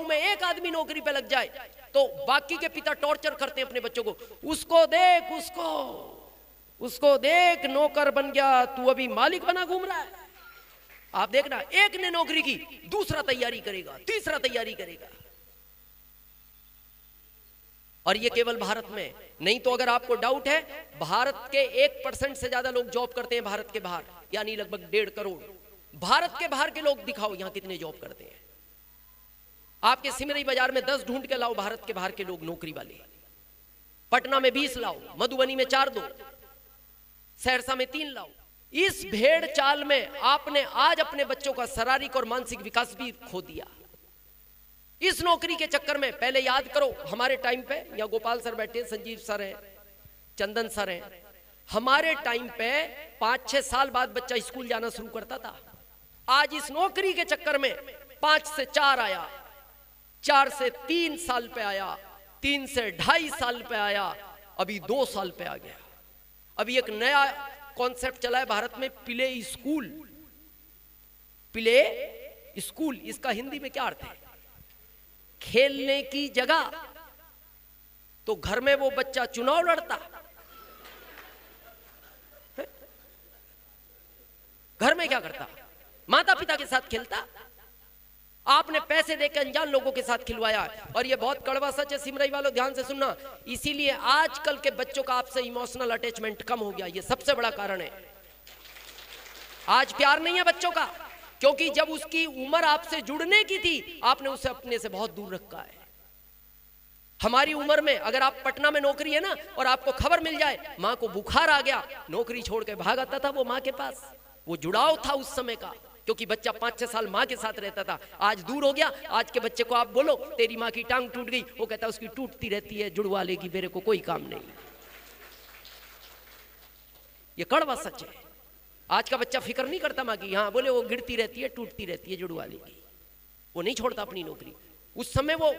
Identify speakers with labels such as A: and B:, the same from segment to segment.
A: गांव में एक आदमी नौकरी पे लग जाए तो बाकी के पिता टॉर्चर करते हैं अपने बच्चों को, उसको देख, उसको देख, नौकर बन गया, तू अभी मालिक बना घूम रहा है। आप देखना, एक ने नौकरी की, दूसरा तैयारी करेगा, तीसरा तैयारी करेगा। और ये केवल भारत में नहीं, तो अगर आपको डाउट है, भारत के 1% से ज्यादा लोग जॉब करते हैं भारत के बाहर, यानी लगभग 1.5 करोड़। भारत के बाहर के लोग दिखाओ यहां कितने जॉब करते हैं। आपके सिमरी बाजार में 10 ढूंढ के लाओ भारत के बाहर के लोग नौकरी वाले। पटना में 20 लाओ, मधुबनी में 4 दो, सहरसा में 3 लाओ। इस भेड़ चाल में आपने आज अपने बच्चों का शारीरिक और मानसिक विकास भी खो दिया इस नौकरी के चक्कर में। पहले याद करो, हमारे टाइम पे, या गोपाल सर बैठे, संजीव सर हैं, चंदन सर हैं, हमारे टाइम पे 5-6 साल बाद बच्चा स्कूल जाना शुरू करता था। आज इस नौकरी के चक्कर में 5 से 4 आया, 4 से 3 साल पे आया, 3 से 2.5 साल पे आया, अभी 2 साल पे आ गया। अभी एक नया कॉन्सेप्ट चला है भारत में, प्ले स्कूल। प्ले स्कूल, इसका हिंदी में क्या अर्थ है? खेलने की जगह। तो घर में वो बच्चा चुनाव लड़ता, घर में क्या करता? माता पिता के साथ खेलता। आपने पैसे देकर अनजान लोगों के साथ खिलवाया। और ये बहुत कड़वा सच है सिमरई वालों, ध्यान से सुनना। इसीलिए आजकल के बच्चों का आपसे इमोशनल अटैचमेंट कम हो गया, ये सबसे बड़ा कारण है। आज प्यार नहीं है बच्चों का, क्योंकि जब उसकी उम्र आपसे जुड़ने की थी, आपने उसे अपने से बहुत दूर रखा है। हमारी उम्र में अगर आप पटना में नौकरी है ना, और आपको खबर मिल जाए मां को बुखार आ गया, नौकरी छोड़ के भाग आता था वो मां के पास। वो जुड़ाव था उस समय का, क्योंकि बच्चा 5-6 साल मां के साथ रहता था। आज दूर हो गया। आज के बच्चे को आप बोलो तेरी मां की टांग टूट गई, वो कहता है उसकी टूटती रहती है, जुड़वा लेगी, मेरे को कोई काम नहीं। ये कड़वा सच है। आज का बच्चा फिक्र नहीं करता मां की, हाँ बोले वो गिरती रहती है, टूटती रहती है, जुड़वा लेगी। वो नहीं छोड़ता अपनी नौकरी। उस समय वो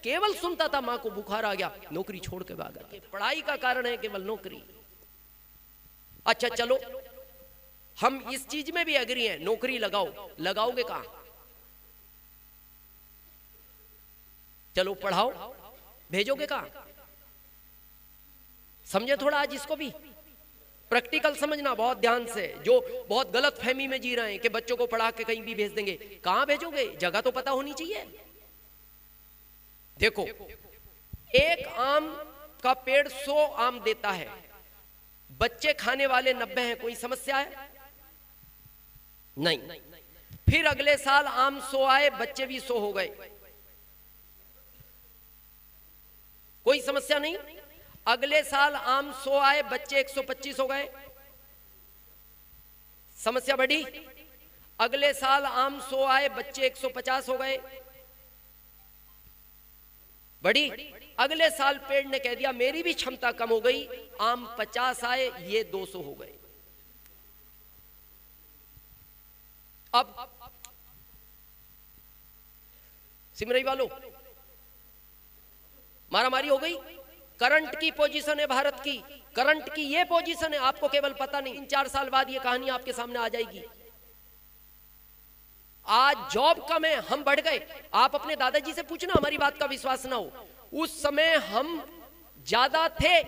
A: केवल सुनता था मां को बुखार आ गया, नौकरी छोड़ के भागा। पढ़ाई का कारण है केवल नौकरी। अच्छा चलो, हम इस चीज में भी एग्री हैं, नौकरी लगाओ। लगाओगे कहां? चलो पढ़ाओ, भेजोगे कहां? समझे थोड़ा आज इसको भी, प्रैक्टिकल समझना बहुत ध्यान से। जो बहुत गलत फहमी में जी रहे हैं कि बच्चों को पढ़ा के कहीं भी भेज देंगे, कहां भेजोगे? जगह तो पता होनी चाहिए। देखो, एक आम का पेड़ 100 आम देता है, बच्चे खाने वाले 90 हैं, कोई समस्या है? नहीं। फिर अगले साल आम 100 आए, बच्चे भी 100 हो गए, कोई समस्या नहीं। अगले साल आम 100 आए, बच्चे 125 हो गए, समस्या बढ़ी। अगले साल आम 100 आए, बच्चे 150 हो गए, बढ़ी। अगले साल पेड़ ने कह दिया मेरी भी क्षमता कम हो गई, आम 50 आए, ये 200 हो गए। अब सिमरई वालों, मारामारी हो गई। करंट की पोजीशन है भारत की, करंट की ये पोजीशन है, आपको केवल पता नहीं। 3-4 साल बाद ये कहानी आपके सामने आ जाएगी। आज जॉब कम है, हम बढ़ गए। आप अपने दादाजी से पूछना, हमारी बात का विश्वास ना हो। उस समय हम ज्यादा थे,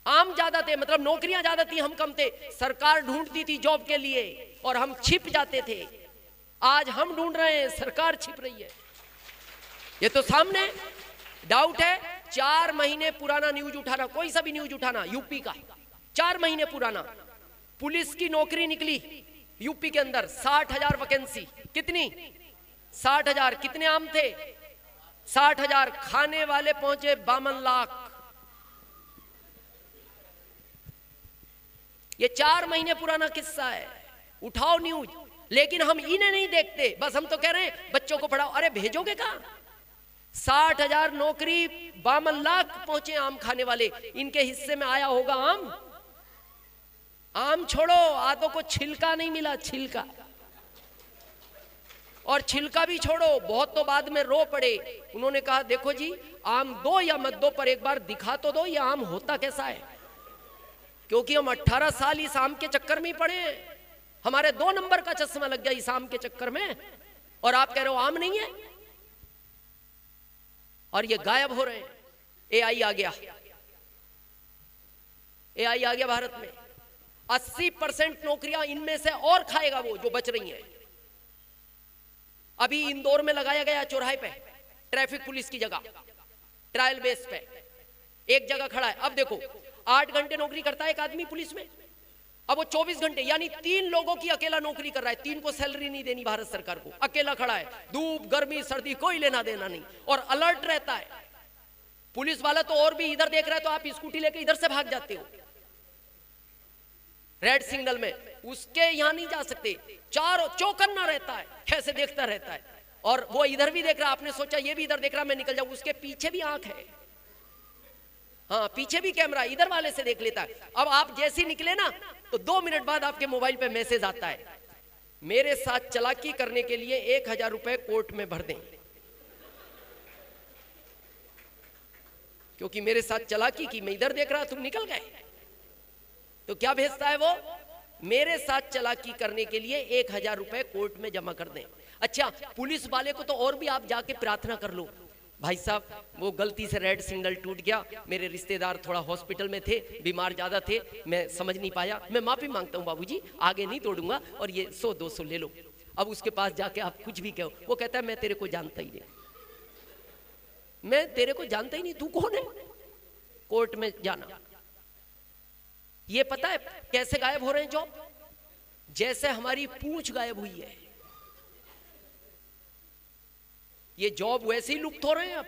A: आम ज्यादा थे, मतलब नौकरियां ज्यादा थी, हम कम थे। सरकार ढूंढती थी जॉब के लिए और हम छिप जाते थे। आज हम ढूंढ रहे हैं, सरकार छिप रही है। ये तो सामने डाउट है। 4 महीने पुराना न्यूज उठाना, कोई सा भी न्यूज उठाना, यूपी का 4 महीने पुराना, पुलिस की नौकरी निकली यूपी के अंदर, 60,000 वैकेंसी। कितनी? 60,000। कितने आम थे? 60,000। खाने वाले पहुंचे 52 लाख। ये 4 महीने पुराना किस्सा है। उठाओ न्यूज, लेकिन हम इन्हें नहीं देखते। बस हम तो कह रहे हैं बच्चों को पढ़ाओ। अरे भेजोगे कहां? 60,000 नौकरी, 52 लाख पहुंचे आम खाने वाले। इनके हिस्से में आया होगा आम? आम छोड़ो, आधों को छिलका नहीं मिला, छिलका। और छिलका भी छोड़ो, बहुत तो बाद में रो पड़े। उन्होंने कहा देखो जी, आम दो या मत दो, पर एक बार दिखा तो दो ये आम होता कैसा है। क्योंकि हम 18 साल इस आम के चक्कर में ही पड़े हैं। हमारे 2 नंबर का चश्मा लग गया इस आम के चक्कर में, और आप कह रहे हो आम नहीं है। और ये गायब हो रहे हैं। एआई आ गया, एआई आ गया भारत में। 80% नौकरियां इनमें से और खाएगा वो जो बच रही हैं। अभी इंदौर में लगाया गया चौराहे पे ट्रैफिक पुलिस की जगह, ट्रायल बेस पे एक जगह खड़ा है। अब देखो 8 घंटे नौकरी करता है एक आदमी पुलिस में, अब वो 24 घंटे यानी 3 लोगों की अकेला नौकरी कर रहा है। 3 को सैलरी नहीं देनी भारत सरकार को, अकेला खड़ा है, धूप गर्मी सर्दी कोई लेना देना नहीं, और अलर्ट रहता है। पुलिस वाला तो और भी इधर देख रहा है तो आप स्कूटी लेके इधर से भाग जाते हो रेड सिग्नल में, उसके यहां नहीं जा सकते। चारों चौकन्ना रहता है, कैसे देखता रहता है, और वो इधर भी देख रहा, आपने सोचा ये भी इधर देख रहा मैं निकल जाऊं, उसके पीछे भी आंख है, हाँ पीछे भी कैमरा, इधर वाले से देख लेता है। अब आप जैसे ही निकले ना तो 2 मिनट बाद आपके मोबाइल पे मैसेज आता है, मेरे साथ चालाकी करने के लिए 1000 रुपए कोर्ट में भर दें, क्योंकि मेरे साथ चालाकी की, मैं इधर देख रहा तुम निकल गए। तो क्या भेजता है वो, मेरे साथ चालाकी करने के लिए 1000 रुपए कोर्ट में जमा कर दें। अच्छा, पुलिस वाले को तो और भी आप जाके प्रार्थना कर लो, भाई साहब वो गलती से रेड सिग्नल टूट गया, मेरे रिश्तेदार थोड़ा हॉस्पिटल में थे, बीमार ज्यादा थे, मैं समझ नहीं पाया, मैं माफी मांगता हूँ बाबूजी, आगे नहीं तोड़ूंगा, और ये 100-200 ले लो। अब उसके पास जाके आप कुछ भी कहो, वो कहता है मैं तेरे को जानता ही नहीं, मैं तेरे को जानता ही नहीं, तू कौन है। कोर्ट में जाना, ये पता है कैसे गायब हो रहे हैं जॉब, जैसे हमारी पूंछ गायब हुई है, ये जॉब वैसे ही लुप्त हो रहे हैं अब,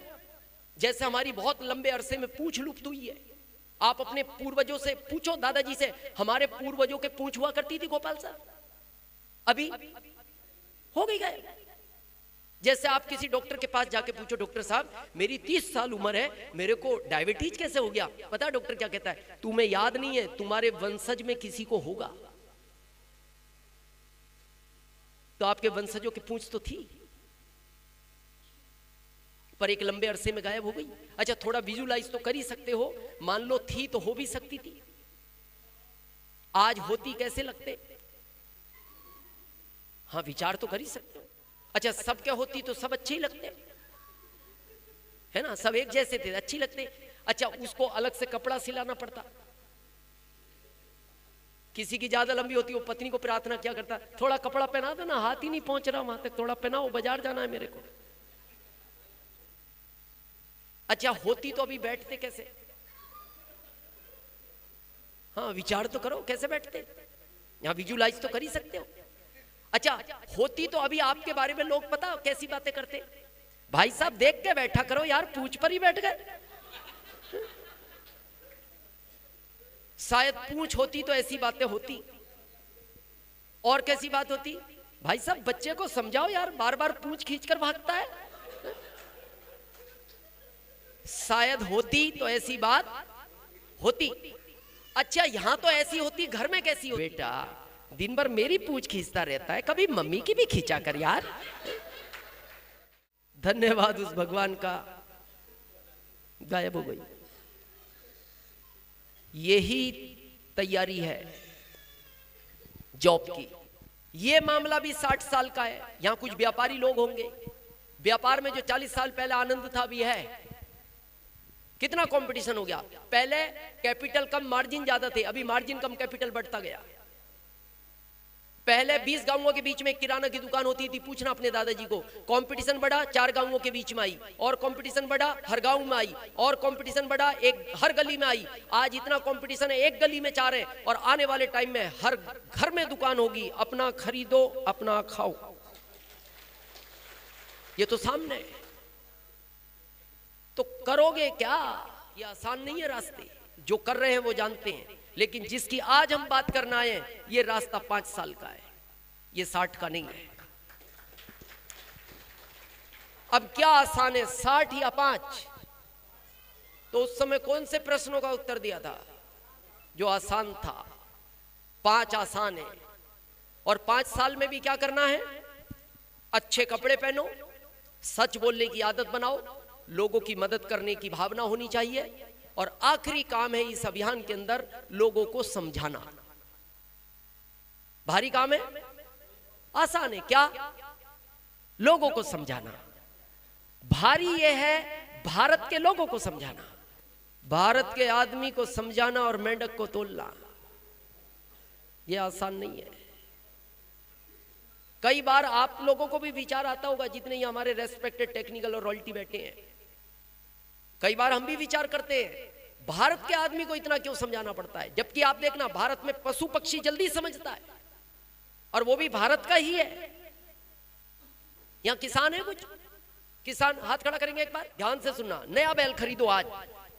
A: जैसे हमारी बहुत लंबे अरसे में पूंछ लुप्त हुई है। आप अपने पूर्वजों से पूछो, दादाजी से, हमारे पूर्वजों के पूंछ हुआ करती थी गोपाल साहब, अभी हो गई गायब। जैसे आप किसी डॉक्टर के पास जाके पूछो, डॉक्टर साहब मेरी 30 साल उम्र है, मेरे को डायबिटीज कैसे हो गया, पता है डॉक्टर क्या कहता है, तुम्हें याद नहीं है, तुम्हारे वंशज में किसी को होगा। तो आपके वंशजों की पूंछ तो थी, पर एक लंबे अरसे में गायब हो गई। अच्छा, थोड़ा विजुलाइज तो कर ही सकते हो, मान लो थी तो हो भी सकती थी, आज होती कैसे लगते, हाँ विचार तो कर ही सकते हो। अच्छा, सब क्या होती तो सब अच्छे ही लगते है ना, सब एक जैसे थे अच्छी लगते। अच्छा, उसको अलग से कपड़ा सिलाना पड़ता, किसी की ज्यादा लंबी होती, वो पत्नी को प्रार्थना क्या करता, थोड़ा कपड़ा पहना दो ना, हाथ ही नहीं पहुंच रहा वहां तक, थोड़ा पहनाओ, बाजार जाना है मेरे को। अच्छा, होती तो अभी बैठते कैसे, हाँ विचार तो करो कैसे बैठते, यहां विजुलाइज तो कर ही सकते हो। अच्छा, होती तो अभी आपके बारे में लोग पता कैसी बातें करते, भाई साहब देख के बैठा करो यार, पूंछ पर ही बैठ गए। शायद पूंछ होती तो ऐसी बातें होती, और कैसी बात होती, भाई साहब बच्चे को समझाओ यार, बार बार पूंछ खींचकर भागता है। शायद होती तो ऐसी बात होती। अच्छा, यहां तो ऐसी होती, घर में कैसी होती, बेटा दिन भर मेरी पूंछ खींचता रहता है, कभी मम्मी की भी खींचा कर यार। धन्यवाद उस भगवान का, गायब हो गई। यही तैयारी है जॉब की। ये मामला भी 60 साल का है। यहां कुछ व्यापारी लोग होंगे, व्यापार में जो 40 साल पहले आनंद था अभी है, कितना कंपटीशन हो गया। पहले कैपिटल कम मार्जिन ज्यादा थे, अभी मार्जिन कम कैपिटल बढ़ता गया। पहले 20 गांवों के बीच में किराना की दुकान होती थी, पूछना अपने दादाजी को, कंपटीशन बढ़ा 4 गांवों के बीच में आई, और कंपटीशन बढ़ा हर गांव में आई, और कंपटीशन बढ़ा एक हर गली में आई। आज इतना कंपटीशन है, एक गली में 4 है, और आने वाले टाइम में हर घर में दुकान होगी। अपना खरीदो अपना खाओ, ये तो सामने है। तो करोगे क्या, ये आसान नहीं है रास्ते, जो कर रहे हैं वो जानते हैं, लेकिन जिसकी आज हम बात करना आए, ये रास्ता 5 साल का है, ये 60 का नहीं है। अब क्या आसान है, 60 या 5? तो उस समय कौन से प्रश्नों का उत्तर दिया था जो आसान था? 5 आसान है, और 5 साल में भी क्या करना है? अच्छे कपड़े पहनो, सच बोलने की आदत बनाओ, लोगों की मदद करने की भावना होनी चाहिए, और आखिरी काम है इस अभियान के अंदर लोगों को समझाना। भारी काम है, आसान है क्या? लोगों को समझाना। भारी यह है भारत के लोगों को समझाना, भारत के आदमी को समझाना और मेंढक को तोलना, यह आसान नहीं है। कई बार आप लोगों को भी विचार आता होगा, जितने ही हमारे रेस्पेक्टेड टेक्निकल और रॉयल्टी बैठे हैं, कई बार हम भी विचार करते हैं भारत के आदमी को इतना क्यों समझाना पड़ता है। जबकि आप देखना, भारत में पशु पक्षी जल्दी समझता है, और वो भी भारत का ही है। यहां किसान है, कुछ किसान हाथ खड़ा करेंगे, एक बार ध्यान से सुनना। नया बैल खरीदो आज,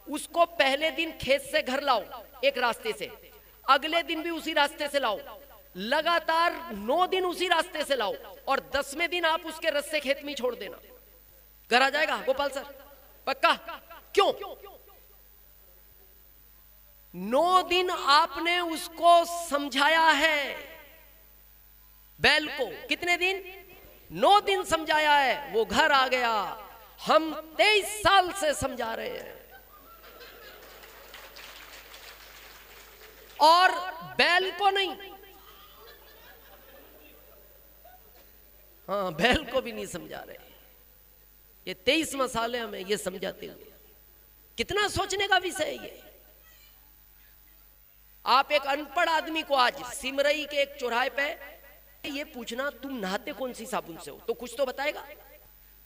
A: उसको पहले दिन खेत से घर लाओ एक रास्ते से, अगले दिन भी उसी रास्ते से लाओ, लगातार 9 दिन उसी रास्ते से लाओ, और 10वें दिन आप उसके रस्से खेत में छोड़ देना, घर आ जाएगा। गोपाल सर पक्का? क्यों? 9 दिन आपने उसको समझाया है, बैल को कितने दिन? 9 दिन समझाया है, वो घर आ गया। हम 23 साल से समझा रहे हैं, और बैल को नहीं, हाँ बैल को भी नहीं समझा रहे। ये 23 साल हमें ये समझाते हुए, कितना सोचने का विषय है ये। आप एक अनपढ़ आदमी को आज सिमरई के एक चौराहे पे ये पूछना, तुम नहाते कौन सी साबुन से हो, तो कुछ तो बताएगा।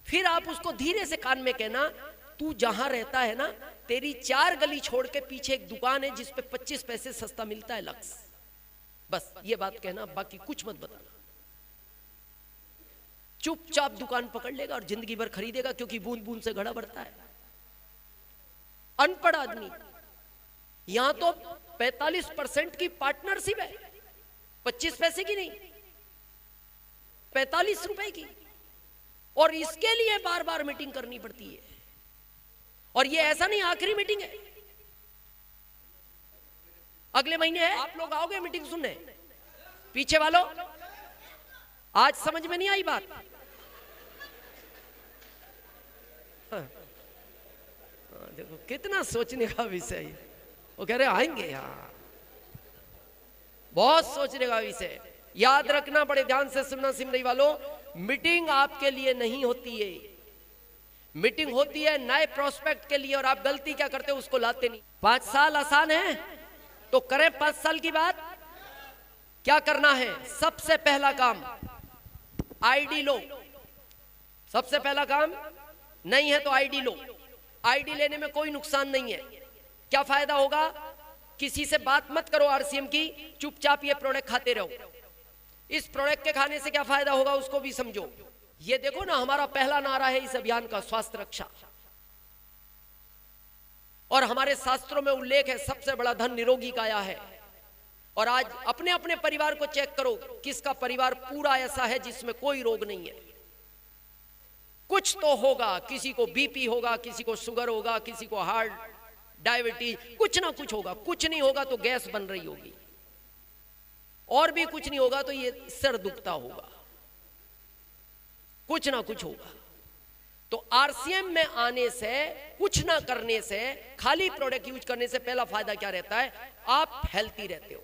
A: फिर आप उसको धीरे से कान में कहना, तू जहां रहता है ना, तेरी 4 गली छोड़ के पीछे एक दुकान है जिसपे 25 पैसे सस्ता मिलता है, लक्स। बस ये बात कहना, बाकी कुछ मत बताना। चुपचाप दुकान पकड़ लेगा और जिंदगी भर खरीदेगा, क्योंकि बूंद बूंद से घड़ा बढ़ता है। अनपढ़ आदमी, यहां तो 45% की पार्टनरशिप है, 25 पैसे की नहीं, 45 रुपए की, और इसके लिए बार बार मीटिंग करनी पड़ती है। और ये ऐसा नहीं आखिरी मीटिंग है, अगले महीने है। आप लोग आओगे मीटिंग सुनने? पीछे वालों, आज समझ में नहीं आई बात? हाँ, देखो कितना सोचने का विषय है। वो कह रहे आएंगे यार, बहुत सोचने का विषय। याद रखना, बड़े ध्यान से सुनना सिमरई वालों, मीटिंग आपके लिए नहीं होती है, मीटिंग होती है नए प्रोस्पेक्ट के लिए। और आप गलती क्या करते हो, उसको लाते नहीं। 5 साल आसान है तो करें 5 साल की बात। क्या करना है? सबसे पहला काम आईडी लो। सबसे पहला काम, नहीं है तो आईडी लो। आईडी लेने में कोई नुकसान नहीं है। क्या फायदा होगा? किसी से बात मत करो आरसीएम की, चुपचाप ये प्रोडक्ट खाते रहो। इस प्रोडक्ट के खाने से क्या फायदा होगा उसको भी समझो। ये देखो ना, हमारा पहला नारा है इस अभियान का, स्वास्थ्य रक्षा। और हमारे शास्त्रों में उल्लेख है, सबसे बड़ा धन निरोगी काया है। और आज अपने अपने परिवार को चेक करो, किसका परिवार पूरा ऐसा है जिसमें कोई रोग नहीं है। कुछ तो होगा, किसी को बीपी होगा, किसी को शुगर होगा, किसी को हार्ट डायबिटीज, कुछ ना कुछ होगा। कुछ नहीं होगा तो गैस बन रही होगी, और भी कुछ नहीं होगा तो ये सिर दुखता होगा, कुछ ना कुछ होगा। तो आरसीएम में आने से, कुछ ना करने से, खाली प्रोडक्ट यूज करने से पहला फायदा क्या रहता है? आप हेल्थी रहते हो।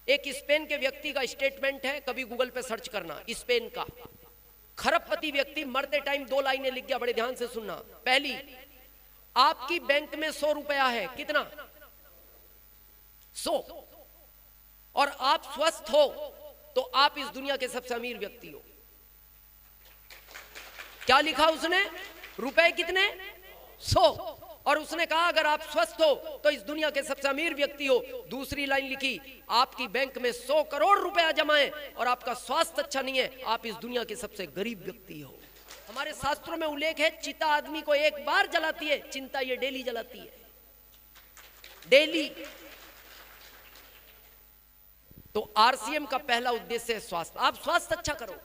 A: एक स्पेन के व्यक्ति का स्टेटमेंट है, कभी गूगल पे सर्च करना, स्पेन का खरबपति व्यक्ति मरते टाइम 2 लाइनें लिख गया, बड़े ध्यान से सुनना। पहली, आपकी बैंक में 100 रुपया है, कितना? 100, और आप स्वस्थ हो तो आप इस दुनिया के सबसे अमीर व्यक्ति हो। क्या लिखा उसने? रुपए कितने? 100। और उसने कहा अगर आप स्वस्थ हो तो इस दुनिया के सबसे अमीर व्यक्ति हो। दूसरी लाइन लिखी, आपकी बैंक में 100 करोड़ रुपया जमा है और आपका स्वास्थ्य अच्छा नहीं है, आप इस दुनिया के सबसे गरीब व्यक्ति हो। हमारे शास्त्रों में उल्लेख है, चिता आदमी को एक बार जलाती है, चिंता ये डेली जलाती है, डेली। तो आरसीएम का पहला उद्देश्य है स्वास्थ्य। आप स्वास्थ्य अच्छा करो।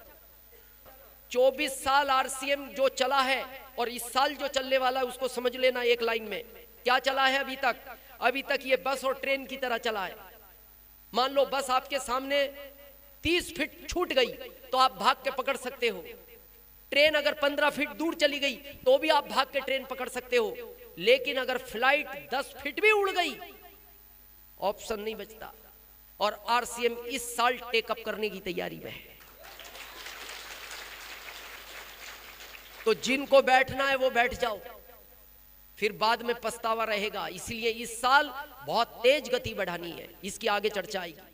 A: 24 साल आरसीएम जो चला है और इस साल जो चलने वाला है उसको समझ लेना एक लाइन में। क्या चला है अभी तक? अभी तक ये बस और ट्रेन की तरह चला है। मान लो बस आपके सामने 30 फीट छूट गई तो आप भाग के पकड़ सकते हो। ट्रेन अगर 15 फीट दूर चली गई तो भी आप भाग के ट्रेन पकड़ सकते हो। लेकिन अगर फ्लाइट 10 फीट भी उड़ गई, ऑप्शन नहीं बचता। और आरसीएम इस साल टेकअप करने की तैयारी में है। तो जिनको बैठना है वो बैठ जाओ, फिर बाद में पछतावा रहेगा। इसलिए इस साल बहुत तेज गति बढ़ानी है, इसकी आगे चर्चा आएगी।